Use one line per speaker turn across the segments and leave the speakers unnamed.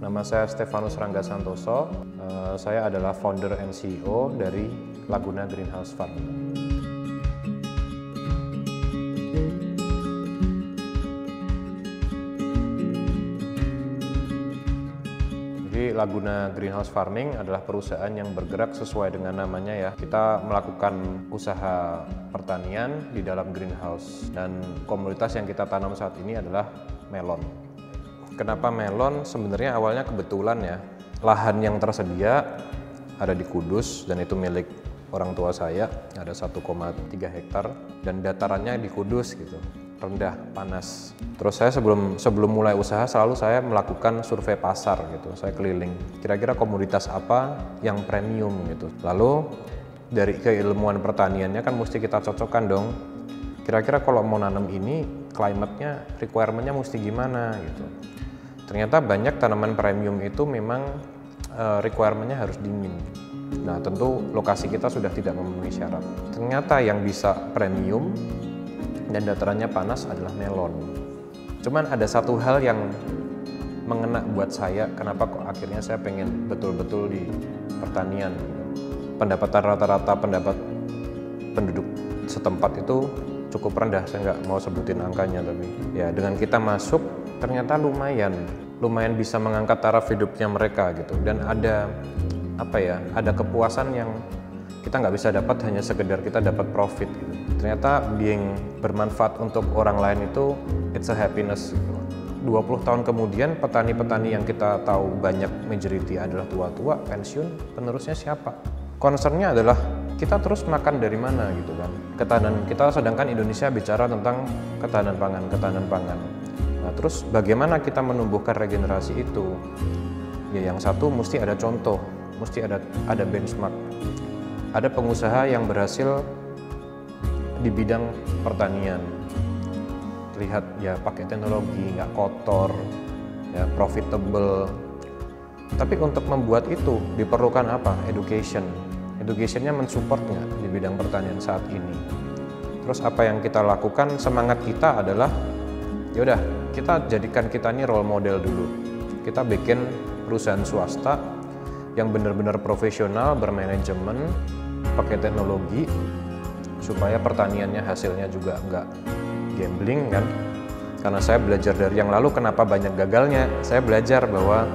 Nama saya Stefanus Rangga Santoso. Saya adalah founder and CEO dari Laguna Greenhouse Farming. Jadi Laguna Greenhouse Farming adalah perusahaan yang bergerak sesuai dengan namanya ya. Kita melakukan usaha pertanian di dalam greenhouse dan komoditas yang kita tanam saat ini adalah melon. Kenapa melon? Sebenarnya awalnya kebetulan ya. Lahan yang tersedia ada di Kudus dan itu milik orang tua saya, ada 1,3 hektar dan datarannya di Kudus gitu, rendah, panas. Terus saya sebelum mulai usaha selalu saya melakukan survei pasar gitu. Saya keliling, kira-kira komoditas apa yang premium gitu. Lalu dari keilmuan pertaniannya kan mesti kita cocokkan dong. Kira-kira kalau mau nanam ini, climate-nya, requirement-nya mesti gimana gitu. Ternyata banyak tanaman premium itu memang requirement-nya harus dingin. Nah, tentu lokasi kita sudah tidak memenuhi syarat. Ternyata yang bisa premium dan datarannya panas adalah melon. Cuman ada satu hal yang mengena buat saya, kenapa kok akhirnya saya pengen betul-betul di pertanian. Pendapatan rata-rata penduduk setempat itu cukup rendah, saya nggak mau sebutin angkanya, tapi ya dengan kita masuk ternyata lumayan bisa mengangkat taraf hidupnya mereka gitu. Dan ada kepuasan yang kita nggak bisa dapat hanya sekedar kita dapat profit gitu. Ternyata being bermanfaat untuk orang lain itu it's a happiness gitu. 20 tahun kemudian petani-petani yang kita tahu banyak majority adalah tua-tua, pensiun, penerusnya siapa? Concernnya adalah kita terus makan dari mana gitu kan. Ketahanan kita, sedangkan Indonesia bicara tentang ketahanan pangan. Nah, terus bagaimana kita menumbuhkan regenerasi itu? Ya yang satu mesti ada contoh, mesti ada benchmark. Ada pengusaha yang berhasil di bidang pertanian. Lihat ya pakai teknologi, nggak kotor, ya profitable. Tapi untuk membuat itu diperlukan apa? Educationnya mensupportnya di bidang pertanian saat ini. Terus apa yang kita lakukan, semangat kita adalah yaudah kita jadikan kita ini role model dulu. Kita bikin perusahaan swasta yang benar-benar profesional, bermanajemen, pakai teknologi supaya pertaniannya hasilnya juga nggak gambling kan. Karena saya belajar dari yang lalu kenapa banyak gagalnya, saya belajar bahwa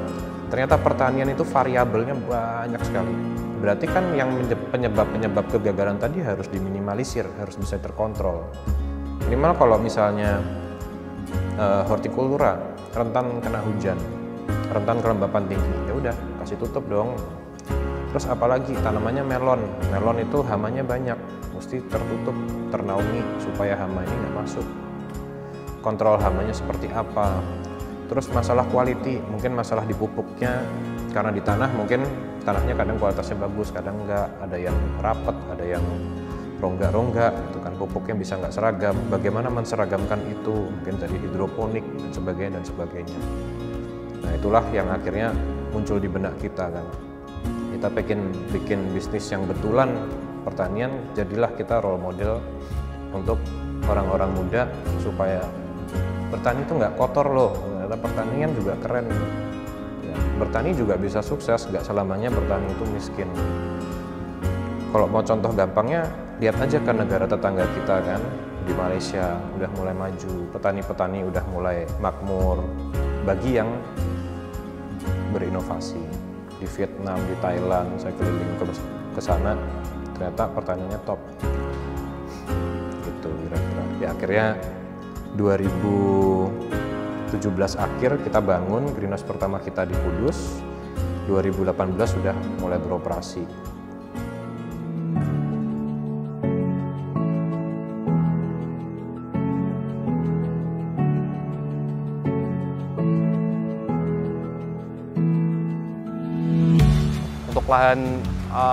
ternyata pertanian itu variabelnya banyak sekali. Berarti kan yang penyebab kegagalan tadi harus diminimalisir, harus bisa terkontrol. Minimal kalau misalnya hortikultura rentan kena hujan, rentan kelembapan tinggi, ya udah kasih tutup dong. Terus apalagi tanamannya melon itu hamanya banyak, mesti tertutup, ternaungi supaya hama ini nggak masuk. Kontrol hamanya seperti apa? Terus masalah quality, mungkin masalah di pupuknya, karena di tanah mungkin tanahnya kadang kualitasnya bagus, kadang enggak, ada yang rapat, ada yang rongga-rongga, itu kan pupuknya bisa nggak seragam. Bagaimana menseragamkan itu? Mungkin dari hidroponik dan sebagainya. Nah itulah yang akhirnya muncul di benak kita kan. Kita bikin bisnis yang betulan pertanian, jadilah kita role model untuk orang-orang muda supaya bertani itu nggak kotor loh. Ternyata pertanian juga keren. Ya, bertani juga bisa sukses, nggak selamanya bertani itu miskin. Kalau mau contoh gampangnya, lihat aja ke negara tetangga kita kan, di Malaysia udah mulai maju, petani-petani udah mulai makmur. Bagi yang berinovasi, di Vietnam, di Thailand, saya keliling ke sana, ternyata pertaniannya top. Gitu kira-kira. Ya akhirnya 2017 akhir kita bangun greenhouse pertama kita di Kudus. 2018 sudah mulai beroperasi.
Untuk lahan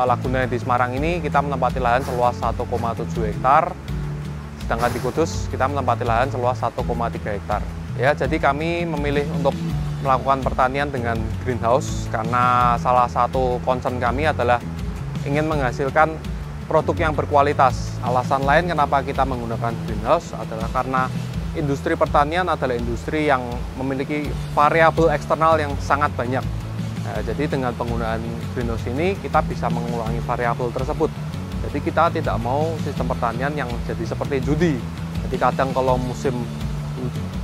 Laguna di Semarang ini kita menempati lahan seluas 1,7 hektar, sedangkan di Kudus kita menempati lahan seluas 1,3 hektar. Ya, jadi kami memilih untuk melakukan pertanian dengan greenhouse karena salah satu concern kami adalah ingin menghasilkan produk yang berkualitas. Alasan lain kenapa kita menggunakan greenhouse adalah karena industri pertanian adalah industri yang memiliki variabel eksternal yang sangat banyak. Nah, jadi dengan penggunaan greenhouse ini kita bisa mengurangi variabel tersebut. Jadi kita tidak mau sistem pertanian yang jadi seperti judi. Jadi kadang kalau musim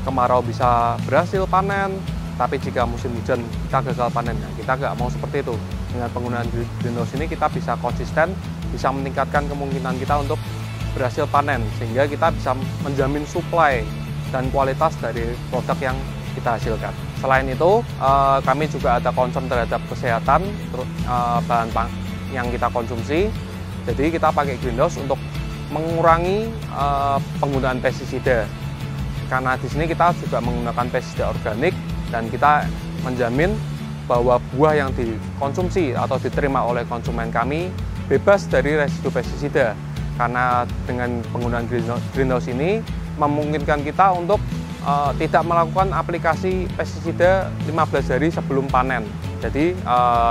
kemarau bisa berhasil panen, tapi jika musim hujan kita gagal panen. Nah, kita nggak mau seperti itu. Dengan penggunaan greenhouse ini kita bisa konsisten, bisa meningkatkan kemungkinan kita untuk berhasil panen, sehingga kita bisa menjamin supply dan kualitas dari produk yang kita hasilkan. Selain itu, kami juga ada concern terhadap kesehatan bahan yang kita konsumsi. Jadi kita pakai greenhouse untuk mengurangi penggunaan pestisida. Karena di sini kita juga menggunakan pestisida organik dan kita menjamin bahwa buah yang dikonsumsi atau diterima oleh konsumen kami bebas dari residu pestisida. Karena dengan penggunaan greenhouse ini memungkinkan kita untuk tidak melakukan aplikasi pestisida 15 hari sebelum panen. Jadi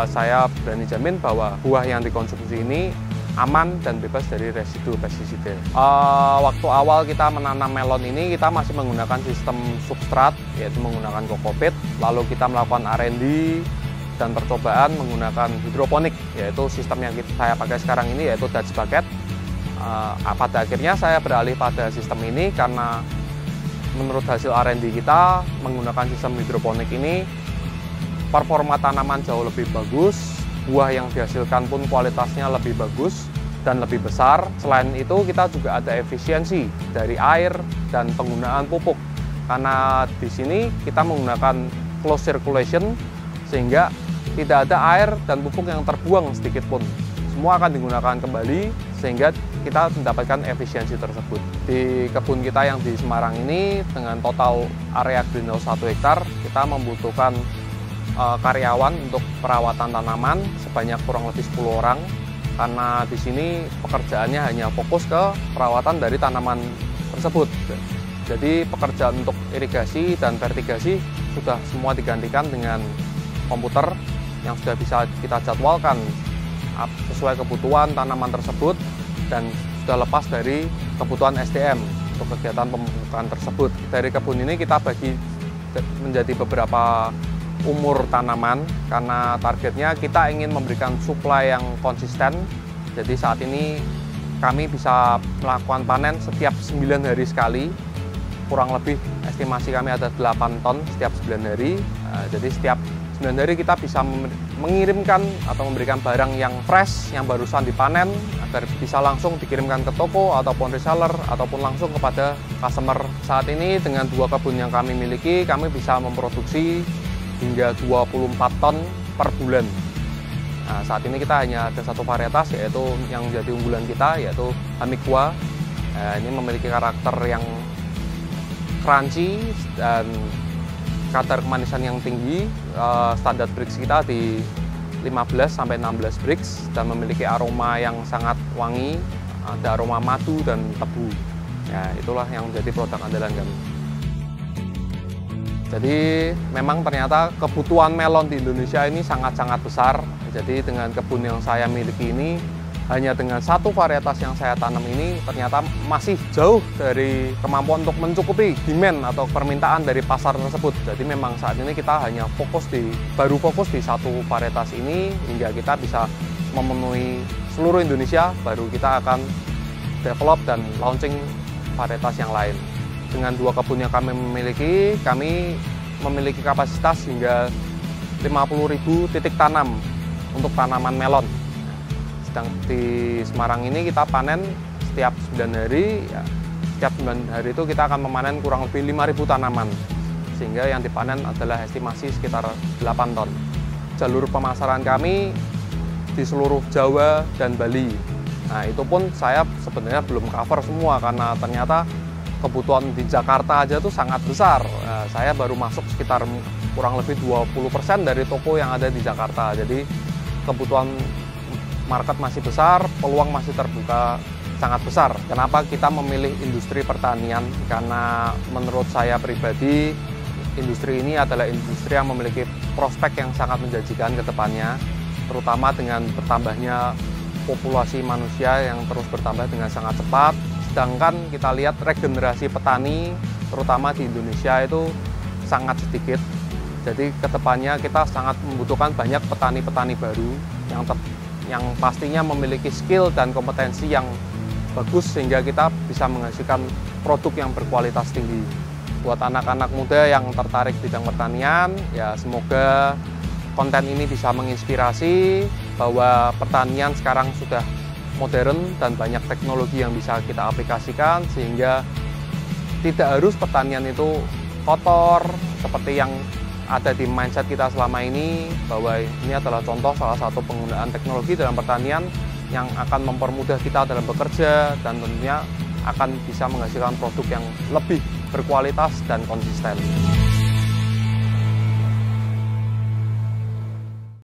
saya berani jamin bahwa buah yang dikonsumsi ini aman dan bebas dari residu pestisida. Waktu awal kita menanam melon ini kita masih menggunakan sistem substrat, yaitu menggunakan kokopit. Lalu kita melakukan R&D dan percobaan menggunakan hidroponik, yaitu sistem yang saya pakai sekarang ini, yaitu Dutch bucket. Pada akhirnya saya beralih pada sistem ini karena menurut hasil R&D kita menggunakan sistem hidroponik ini performa tanaman jauh lebih bagus, buah yang dihasilkan pun kualitasnya lebih bagus dan lebih besar. Selain itu kita juga ada efisiensi dari air dan penggunaan pupuk, karena di sini kita menggunakan closed circulation sehingga tidak ada air dan pupuk yang terbuang sedikit pun. Semua akan digunakan kembali sehingga kita mendapatkan efisiensi tersebut. Di kebun kita yang di Semarang ini dengan total area greenhouse 1 hektar, kita membutuhkan karyawan untuk perawatan tanaman sebanyak kurang lebih 10 orang, karena di sini pekerjaannya hanya fokus ke perawatan dari tanaman tersebut. Jadi pekerjaan untuk irigasi dan vertigasi sudah semua digantikan dengan komputer yang sudah bisa kita jadwalkan sesuai kebutuhan tanaman tersebut dan sudah lepas dari kebutuhan SDM untuk kegiatan pemupukan tersebut. Dari kebun ini kita bagi menjadi beberapa umur tanaman karena targetnya kita ingin memberikan supply yang konsisten. Jadi saat ini kami bisa melakukan panen setiap 9 hari sekali. Kurang lebih estimasi kami ada 8 ton setiap 9 hari. Jadi setiap 9 hari kita bisa mengirimkan atau memberikan barang yang fresh, yang barusan dipanen, agar bisa langsung dikirimkan ke toko ataupun reseller ataupun langsung kepada customer. Saat ini dengan 2 kebun yang kami miliki, kami bisa memproduksi hingga 24 ton per bulan. Nah, saat ini kita hanya ada satu varietas, yaitu yang menjadi unggulan kita, yaitu Hamiqua. Ini memiliki karakter yang crunchy dan kadar kemanisan yang tinggi. Standar Brix kita di 15-16 Brix dan memiliki aroma yang sangat wangi, ada aroma madu dan tebu. Ya, itulah yang menjadi produk andalan kami. Jadi memang ternyata kebutuhan melon di Indonesia ini sangat-sangat besar. Jadi dengan kebun yang saya miliki ini, hanya dengan satu varietas yang saya tanam ini ternyata masih jauh dari kemampuan untuk mencukupi demand atau permintaan dari pasar tersebut. Jadi memang saat ini kita hanya baru fokus di satu varietas ini hingga kita bisa memenuhi seluruh Indonesia, baru kita akan develop dan launching varietas yang lain. Dengan 2 kebun yang kami memiliki kapasitas hingga 50.000 titik tanam untuk tanaman melon. Sedang di Semarang ini kita panen setiap 9 hari, ya, setiap 9 hari itu kita akan memanen kurang lebih 5.000 tanaman, sehingga yang dipanen adalah estimasi sekitar 8 ton. Jalur pemasaran kami di seluruh Jawa dan Bali. Nah, itu pun saya sebenarnya belum cover semua karena ternyata kebutuhan di Jakarta aja tuh sangat besar. Nah, saya baru masuk sekitar kurang lebih 20% dari toko yang ada di Jakarta. Jadi kebutuhan market masih besar, peluang masih terbuka sangat besar. Kenapa kita memilih industri pertanian? Karena menurut saya pribadi, industri ini adalah industri yang memiliki prospek yang sangat menjanjikan ke depannya, terutama dengan bertambahnya populasi manusia yang terus bertambah dengan sangat cepat. Sedangkan kita lihat regenerasi petani terutama di Indonesia itu sangat sedikit. Jadi kedepannya kita sangat membutuhkan banyak petani-petani baru yang pastinya memiliki skill dan kompetensi yang bagus sehingga kita bisa menghasilkan produk yang berkualitas tinggi. Buat anak-anak muda yang tertarik bidang pertanian, ya semoga konten ini bisa menginspirasi bahwa pertanian sekarang sudah modern dan banyak teknologi yang bisa kita aplikasikan sehingga tidak harus pertanian itu kotor seperti yang ada di mindset kita selama ini, bahwa ini adalah contoh salah satu penggunaan teknologi dalam pertanian yang akan mempermudah kita dalam bekerja dan tentunya akan bisa menghasilkan produk yang lebih berkualitas dan konsisten.